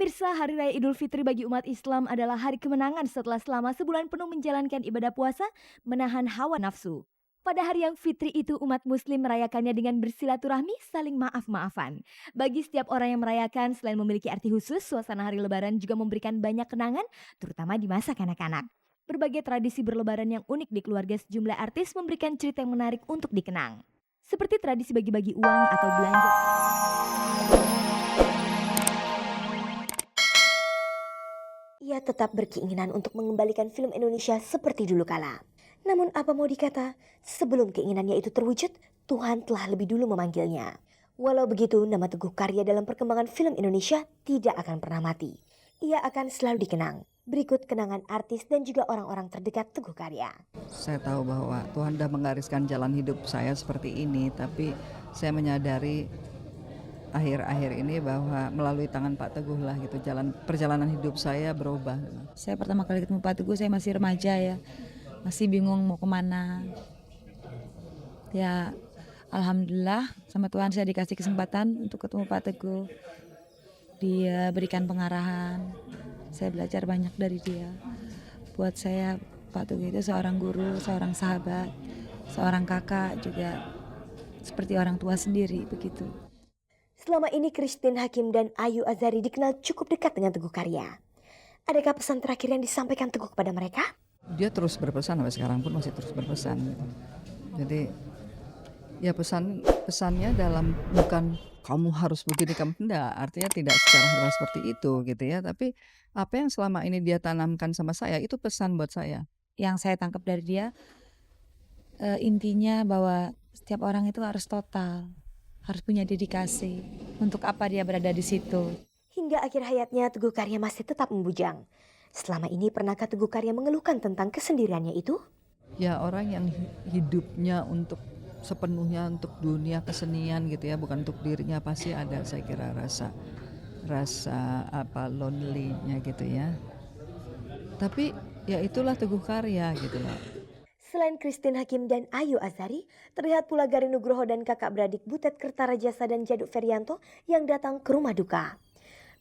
Pemirsa, Hari Raya Idul Fitri bagi umat Islam adalah hari kemenangan setelah selama sebulan penuh menjalankan ibadah puasa, menahan hawa nafsu. Pada hari yang fitri itu umat muslim merayakannya dengan bersilaturahmi saling maaf-maafan. Bagi setiap orang yang merayakan selain memiliki arti khusus, suasana hari lebaran juga memberikan banyak kenangan, terutama di masa kanak-kanak. Berbagai tradisi berlebaran yang unik di keluarga sejumlah artis memberikan cerita yang menarik untuk dikenang. Seperti tradisi bagi-bagi uang atau belanja. Ia tetap berkeinginan untuk mengembalikan film Indonesia seperti dulu kala. Namun apa mau dikata, sebelum keinginannya itu terwujud, Tuhan telah lebih dulu memanggilnya. Walau begitu, nama Teguh Karya dalam perkembangan film Indonesia tidak akan pernah mati. Ia akan selalu dikenang. Berikut kenangan artis dan juga orang-orang terdekat Teguh Karya. Saya tahu bahwa Tuhan sudah menggariskan jalan hidup saya seperti ini, tapi saya menyadari akhir-akhir ini bahwa melalui tangan Pak Teguh lah gitu perjalanan hidup saya berubah. Saya pertama kali ketemu Pak Teguh saya masih remaja ya, masih bingung mau kemana. Ya alhamdulillah sama Tuhan saya dikasih kesempatan untuk ketemu Pak Teguh. Dia berikan pengarahan, saya belajar banyak dari dia. Buat saya Pak Teguh itu seorang guru, seorang sahabat, seorang kakak juga seperti orang tua sendiri begitu. Selama ini Christine Hakim dan Ayu Azhari dikenal cukup dekat dengan Teguh Karya. Adakah pesan terakhir yang disampaikan Teguh kepada mereka? Dia terus berpesan sampai sekarang pun masih terus berpesan. Jadi ya pesannya dalam bukan kamu harus begini kamu enggak, artinya tidak secara harus seperti itu gitu ya, tapi apa yang selama ini dia tanamkan sama saya itu pesan buat saya. Yang saya tangkap dari dia intinya bahwa setiap orang itu harus total, harus punya dedikasi untuk apa dia berada di situ. Hingga akhir hayatnya Teguh Karya masih tetap membujang. Selama ini pernahkah Teguh Karya mengeluhkan tentang kesendiriannya itu? Ya orang yang hidupnya untuk sepenuhnya untuk dunia kesenian gitu ya, bukan untuk dirinya, pasti ada saya kira rasa lonely-nya gitu ya. Tapi ya itulah Teguh Karya gitu loh. Selain Christine Hakim dan Ayu Azhari, terlihat pula Garin Nugroho dan kakak beradik Butet Kertarajasa dan Djaduk Ferianto yang datang ke rumah duka.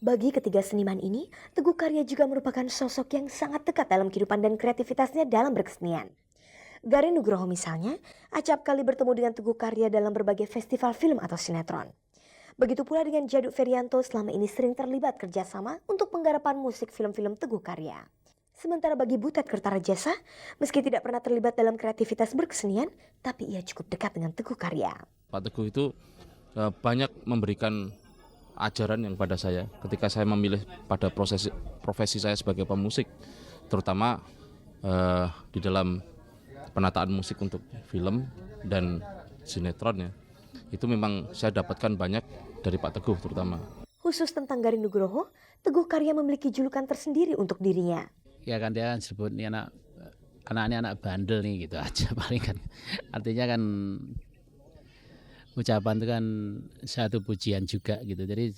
Bagi ketiga seniman ini, Teguh Karya juga merupakan sosok yang sangat dekat dalam kehidupan dan kreativitasnya dalam berkesenian. Garin Nugroho misalnya, acap kali bertemu dengan Teguh Karya dalam berbagai festival film atau sinetron. Begitu pula dengan Djaduk Ferianto selama ini sering terlibat kerjasama untuk penggarapan musik film-film Teguh Karya. Sementara bagi Butet Kertarajasa, meski tidak pernah terlibat dalam kreativitas berkesenian, tapi ia cukup dekat dengan Teguh Karya. Pak Teguh itu banyak memberikan ajaran yang pada saya ketika saya memilih pada profesi saya sebagai pemusik, terutama di dalam penataan musik untuk film dan sinetron ya. Itu memang saya dapatkan banyak dari Pak Teguh terutama. Khusus tentang Garin Nugroho, Teguh Karya memiliki julukan tersendiri untuk dirinya. Ya kan dia kan sebut ini anaknya anak bandel nih gitu aja paling kan. Artinya kan ucapan itu kan satu pujian juga gitu. Jadi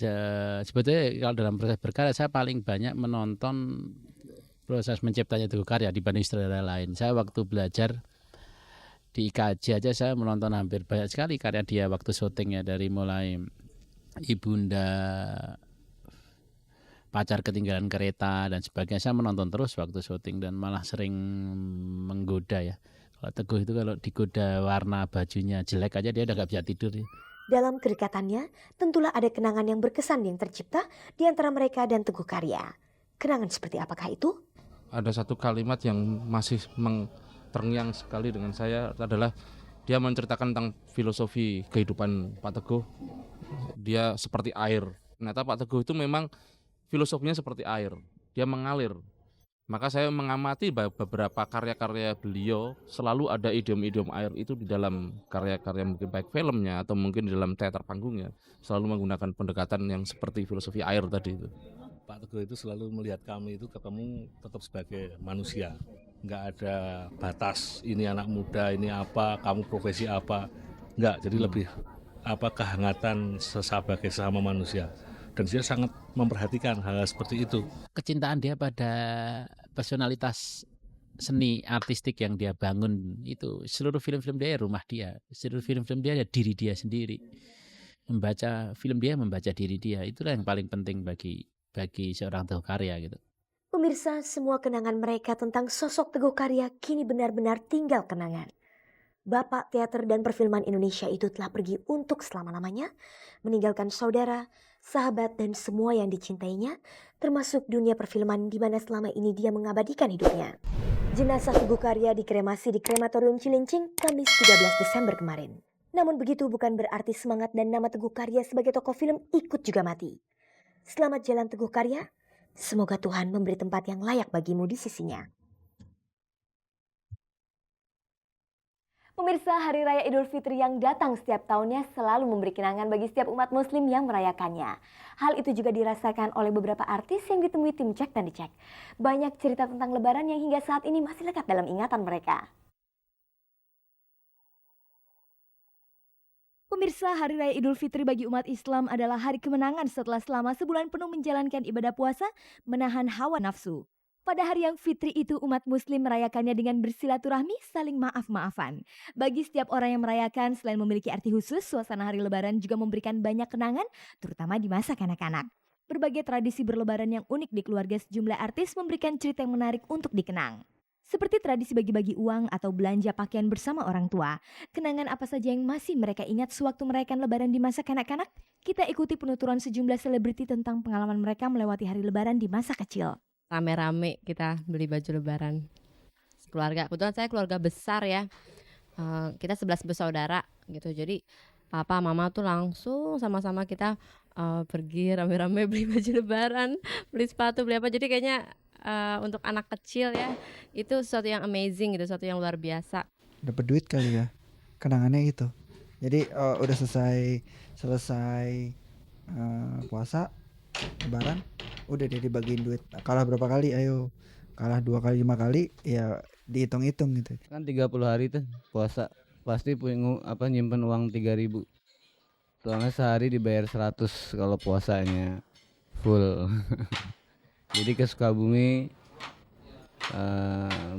sebetulnya kalau dalam proses berkarya saya paling banyak menonton proses menciptanya Teguh Karya dibanding sutradara lain. Saya waktu belajar di IKJ aja saya menonton hampir banyak sekali karya dia waktu syutingnya, dari mulai Ibunda, Pacar Ketinggalan Kereta dan sebagainya. Saya menonton terus waktu syuting dan malah sering menggoda ya. Kalau Teguh itu kalau digoda warna bajunya jelek aja dia udah gak bisa tidur ya. Dalam kedekatannya, tentulah ada kenangan yang berkesan yang tercipta di antara mereka dan Teguh Karya. Kenangan seperti apakah itu? Ada satu kalimat yang masih terngiang sekali dengan saya adalah dia menceritakan tentang filosofi kehidupan Pak Teguh. Dia seperti air. Ternyata Pak Teguh itu memang filosofinya seperti air, dia mengalir. Maka saya mengamati beberapa karya-karya beliau selalu ada idiom-idiom air itu di dalam karya-karya, mungkin baik filmnya atau mungkin di dalam teater panggungnya, selalu menggunakan pendekatan yang seperti filosofi air tadi itu. Pak Teguh itu selalu melihat kami itu ketemu tetap sebagai manusia, nggak ada batas ini anak muda, ini apa, kamu profesi apa, nggak. Jadi lebih kehangatan sebagai sesama manusia. Dan dia sangat memperhatikan hal seperti itu. Kecintaan dia pada personalitas seni artistik yang dia bangun itu, seluruh film-film dia rumah dia, seluruh film-film dia diri dia sendiri. Membaca film dia, membaca diri dia, itulah yang paling penting bagi bagi seorang Teguh Karya gitu. Pemirsa, semua kenangan mereka tentang sosok Teguh Karya kini benar-benar tinggal kenangan. Bapak teater dan perfilman Indonesia itu telah pergi untuk selama-lamanya, meninggalkan saudara, sahabat, dan semua yang dicintainya, termasuk dunia perfilman di mana selama ini dia mengabadikan hidupnya. Jenazah Teguh Karya dikremasi di Krematorium Cilincing Kamis 13 Desember kemarin. Namun begitu bukan berarti semangat dan nama Teguh Karya sebagai tokoh film ikut juga mati. Selamat jalan Teguh Karya. Semoga Tuhan memberi tempat yang layak bagimu di sisinya. Pemirsa, Hari Raya Idul Fitri yang datang setiap tahunnya selalu memberi kenangan bagi setiap umat muslim yang merayakannya. Hal itu juga dirasakan oleh beberapa artis yang ditemui tim Cek dan Dicek. Banyak cerita tentang lebaran yang hingga saat ini masih lekat dalam ingatan mereka. Pemirsa, Hari Raya Idul Fitri bagi umat Islam adalah hari kemenangan setelah selama sebulan penuh menjalankan ibadah puasa, menahan hawa nafsu. Pada hari yang fitri itu umat muslim merayakannya dengan bersilaturahmi, saling maaf-maafan. Bagi setiap orang yang merayakan, selain memiliki arti khusus, suasana hari lebaran juga memberikan banyak kenangan, terutama di masa kanak-kanak. Berbagai tradisi berlebaran yang unik di keluarga sejumlah artis memberikan cerita yang menarik untuk dikenang. Seperti tradisi bagi-bagi uang atau belanja pakaian bersama orang tua. Kenangan apa saja yang masih mereka ingat sewaktu merayakan lebaran di masa kanak-kanak? Kita ikuti penuturan sejumlah selebriti tentang pengalaman mereka melewati hari lebaran di masa kecil. Rame-rame kita beli baju lebaran keluarga. Kebetulan saya keluarga besar ya. Kita 11 bersaudara gitu. Jadi papa mama tuh langsung sama-sama kita pergi rame-rame beli baju lebaran, beli sepatu, beli apa. Jadi kayaknya untuk anak kecil ya itu sesuatu yang amazing gitu, sesuatu yang luar biasa. Dapat duit kali ya, kenangannya itu. Jadi udah selesai puasa lebaran, udah deh dibagiin duit. Kalah berapa kali, ayo kalah 2 kali 5 kali ya dihitung-hitung gitu. Kan 30 hari tuh puasa, pasti punya nyimpen uang 3.000. Soalnya sehari dibayar 100 kalau puasanya full. Jadi ke Sukabumi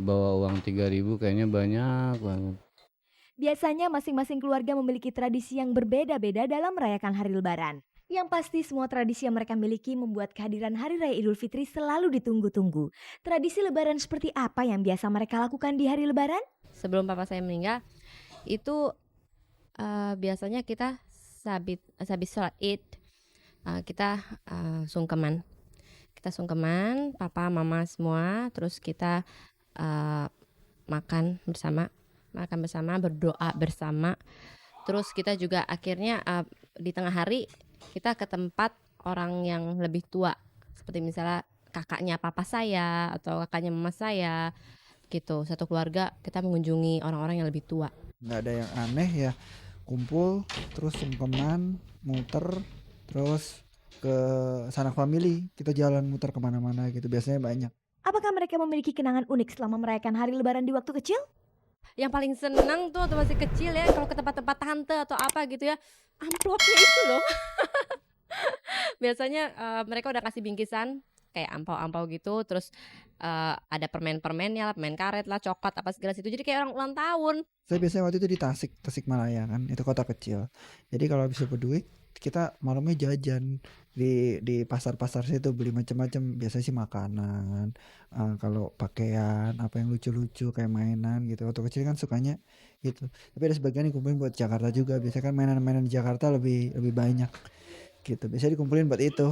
bawa uang 3.000 kayaknya banyak banget. Biasanya masing-masing keluarga memiliki tradisi yang berbeda-beda dalam merayakan hari lebaran. Yang pasti semua tradisi yang mereka miliki membuat kehadiran Hari Raya Idul Fitri selalu ditunggu-tunggu. Tradisi lebaran seperti apa yang biasa mereka lakukan di hari lebaran? Sebelum papa saya meninggal itu biasanya kita habis sholat Id kita sungkeman. Kita sungkeman, papa, mama semua, terus kita makan bersama, berdoa bersama. Terus kita juga akhirnya di tengah hari kita ke tempat orang yang lebih tua, seperti misalnya kakaknya papa saya atau kakaknya mama saya, gitu. Satu keluarga kita mengunjungi orang-orang yang lebih tua. Nggak ada yang aneh ya, kumpul terus sungkeman, muter, terus ke sanak family, kita jalan muter kemana-mana gitu, biasanya banyak. Apakah mereka memiliki kenangan unik selama merayakan hari lebaran di waktu kecil? Yang paling seneng tuh waktu masih kecil ya, kalau ke tempat-tempat tante atau apa gitu ya, amplopnya itu loh. Biasanya mereka udah kasih bingkisan kayak ampau-ampau gitu, terus ada permen-permennya lah, permen karet lah, coklat apa segala situ. Jadi kayak orang ulang tahun. Saya biasanya waktu itu di Tasikmalaya kan, itu kota kecil. Jadi kalau habis dapat duit, kita malamnya jajan di pasar-pasar situ, beli macam-macam. Biasanya sih makanan, kalau pakaian, apa yang lucu-lucu kayak mainan gitu. Waktu kecil kan sukanya gitu. Tapi ada sebagian dikumpulin buat Jakarta juga. Biasanya kan mainan-mainan di Jakarta lebih banyak gitu. Biasanya dikumpulin buat itu.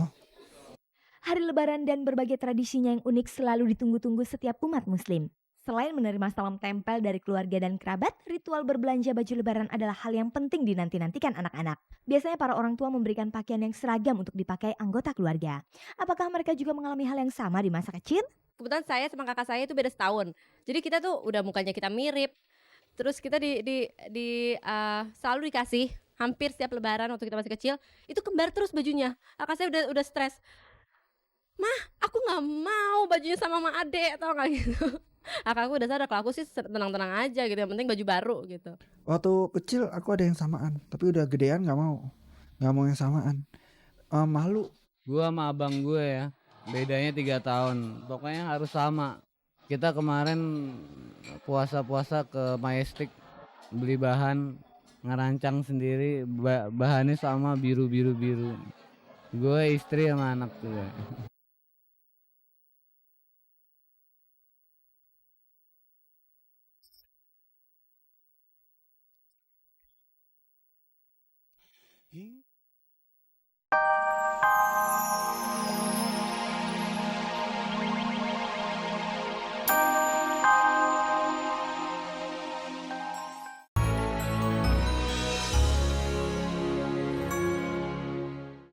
Hari lebaran dan berbagai tradisinya yang unik selalu ditunggu-tunggu setiap umat muslim. Selain menerima salam tempel dari keluarga dan kerabat, ritual berbelanja baju lebaran adalah hal yang penting dinanti-nantikan anak-anak. Biasanya para orang tua memberikan pakaian yang seragam untuk dipakai anggota keluarga. Apakah mereka juga mengalami hal yang sama di masa kecil? Kebetulan saya sama kakak saya itu beda setahun. Jadi kita tuh udah mukanya kita mirip. Terus kita selalu dikasih hampir setiap lebaran waktu kita masih kecil, itu kembar terus bajunya. Kakak saya udah stres. Mah, aku nggak mau bajunya sama mama ade, tau nggak gitu. Aku udah sadar kalau aku sih tenang-tenang aja gitu, yang penting baju baru gitu. Waktu kecil aku ada yang samaan, tapi udah gedean nggak mau yang samaan. Malu. Gua sama abang gue ya, bedanya 3 tahun. Pokoknya harus sama. Kita kemarin puasa-puasa ke Majestic, beli bahan, ngerancang sendiri, bahannya sama biru. Gue, istri sama anak juga.